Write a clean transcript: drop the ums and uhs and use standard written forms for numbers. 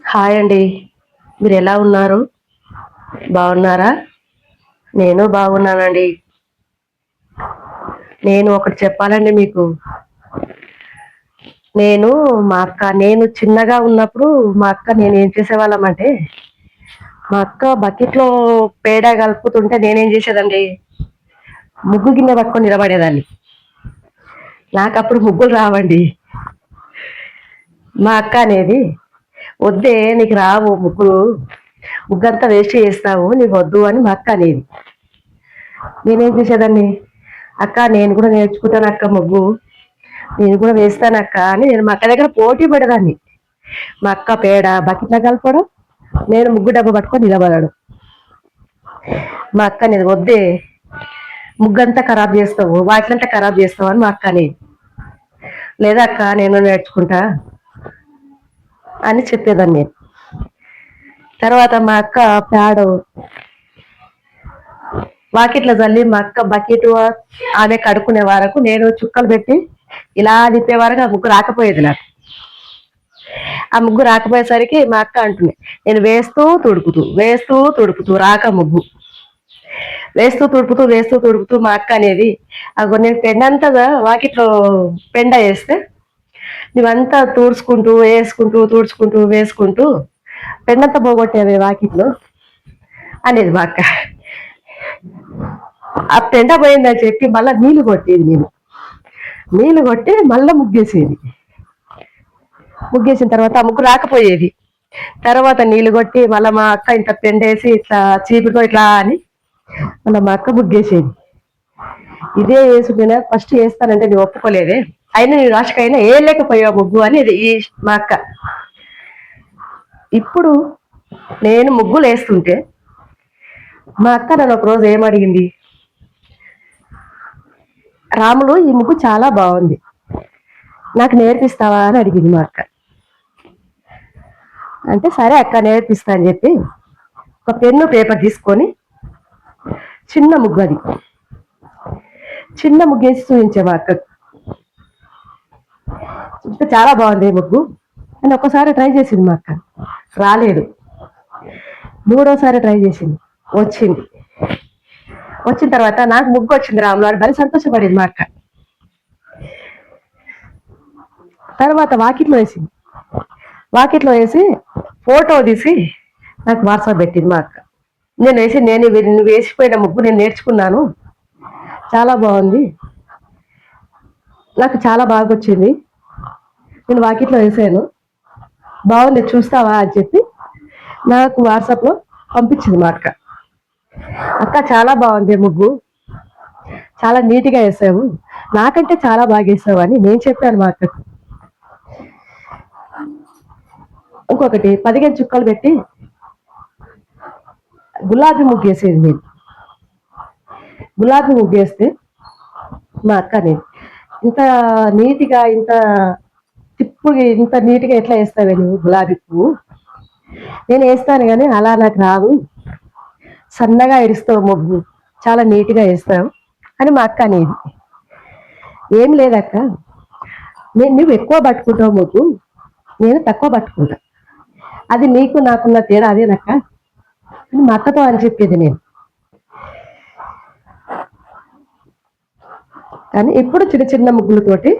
Hi అండి. మీరు ఎలా ఉన్నారు? బాగున్నారా? నేను బాగున్నానండి. నేను ఒకటి చెప్పాలండి మీకు. నేను నేను చిన్నగా ఉన్నప్పుడు మా అక్క నేను ఏం చేసేవాళ్ళమంటే, మా అక్క బకెట్‌లో పేడ కలుపుతుంటే నేనేం చేసేదండి, ముగ్గు గిన్నె పట్టుకొని నిలబడేదాన్ని. నాకప్పుడు ముగ్గులు రావండి. మా అక్క అనేది, "వద్దే నీకు రావు ముగ్గులు. ముగ్గంతా వేస్ట్ చేస్తావు. నీకు వద్దు" అని మా అక్క అనేది. నేనేం చేసేదాన్ని, "అక్క నేను కూడా నేర్చుకుంటాను అక్క ముగ్గు. నేను కూడా వేస్తాను అక్క" అని నేను మా అక్క దగ్గర పోటీ పడేదాన్ని. మా అక్క పేడ బకెట్లో కలపడం, నేను ముగ్గు డబ్బా పట్టుకొని నిలబడడం. మా అక్క అనేది, "వద్దే ముగ్గంతా ఖరాబ్ చేస్తావు, వాకిలంతా ఖరాబ్ చేస్తావు" అని మా అక్క అనేది. "లేదా అక్క నేను నేర్చుకుంటా" అని చెప్పేదాన్ని నేను. తర్వాత మా అక్క పేడ వాకిట్లో చల్లి మా అక్క బకెట్ ఆమె కడుక్కునే వరకు నేను చుక్కలు పెట్టి ఇలా తిప్పే వరకు ఆ ముగ్గు రాకపోయేది నాకు. ఆ ముగ్గు రాకపోయేసరికి మా అక్క అంటుంది, నేను వేస్తూ తుడుపుతూ రాక ముగ్గు. వేస్తూ తుడుపుతూ మా అక్క అనేది, అగో నేను పెండంతా వాకిట్లో పెండ వేస్తే నువ్వంతా వేసుకుంటూ పెండంతా పోగొట్టేవే వాకిట్లో అనేది మా అక్క. ఆ పెండ పోయిందని చెప్పి మళ్ళీ నీళ్లు కొట్టేది నేను. నీళ్లు కొట్టి మళ్ళీ ముగ్గేసిన తర్వాత ఆ ముగ్గు రాకపోయేది. తర్వాత నీళ్లు కొట్టి మళ్ళీ మా అక్క ఇంత పెండేసి ఇట్లా చీపుతో ఇట్లా అని మళ్ళీ మా అక్క ముగ్గేసేది. ఇదే వేసుకునే ఫస్ట్ వేస్తానంటే నేను ఒప్పుకోలేదే, అయినా నీ రాశికైనా ఏ లేకపోయావు ముగ్గు అనేది ఈ మా అక్క. ఇప్పుడు నేను ముగ్గులు వేస్తుంటే మా అక్క నన్ను ఒక రోజు ఏమడిగింది, "రాములు ఈ ముగ్గు చాలా బాగుంది, నాకు నేర్పిస్తావా" అని అడిగింది మా అక్క. అంటే సరే అక్క నేర్పిస్తా అని చెప్పి ఒక పెన్ను పేపర్ తీసుకొని చిన్న ముగ్గు అది చిన్న ముగ్గు వేసి చూపించే మా అక్కకు. చూస్తే చాలా బాగుంది ముగ్గు అని ఒకసారి ట్రై చేసింది మా అక్క, రాలేదు. మూడోసారి ట్రై చేసింది, వచ్చింది. వచ్చిన తర్వాత నాకు ముగ్గు వచ్చింది రాములు అని భలే సంతోషపడింది మా అక్క. తర్వాత వాకిట్లో వేసి ఫోటో తీసి నాకు వాట్సాప్ పెట్టింది మా అక్క. నేను వేసిపోయిన ముగ్గు నేను నేర్చుకున్నాను, చాలా బాగుంది, నాకు చాలా బాగా వచ్చింది, నేను వాకిట్లో వేసాను, బాగుంది చూస్తావా అని చెప్పి నాకు వాట్సాప్లో పంపించింది మా అక్క. "అక్క చాలా బాగుంది ముగ్గు, చాలా నీట్గా వేసావు, నాకంటే చాలా బాగా వేసావు" అని నేను చెప్పాను మా అక్కకు. ఇంకొకటి 15 చుక్కలు పెట్టి గులాబీ ముగ్గు వేసేది నేను. గులాబీ ముగ్గు వేస్తే మా అక్క నేను, ఇంత నీట్గా ఇంత నీట్గా ఎట్లా వేస్తావే నువ్వు గులాబీ పువ్వు, నేను వేస్తాను కానీ అలా నాకు రాదు, సన్నగా ఇడుస్తావు ముగ్గు, చాలా నీట్గా వేస్తావు అని మా అక్క అనేది. "ఏం లేదక్క, నువ్వు ఎక్కువ పట్టుకుంటావు ముగ్గు, నేను తక్కువ పట్టుకుంటా, అది నీకు నాకున్న తేడా అదేనక్క" అని మా అక్కతో అని చెప్పేది నేను. కానీ ఇప్పుడు చిన్న చిన్న ముగ్గులతోటి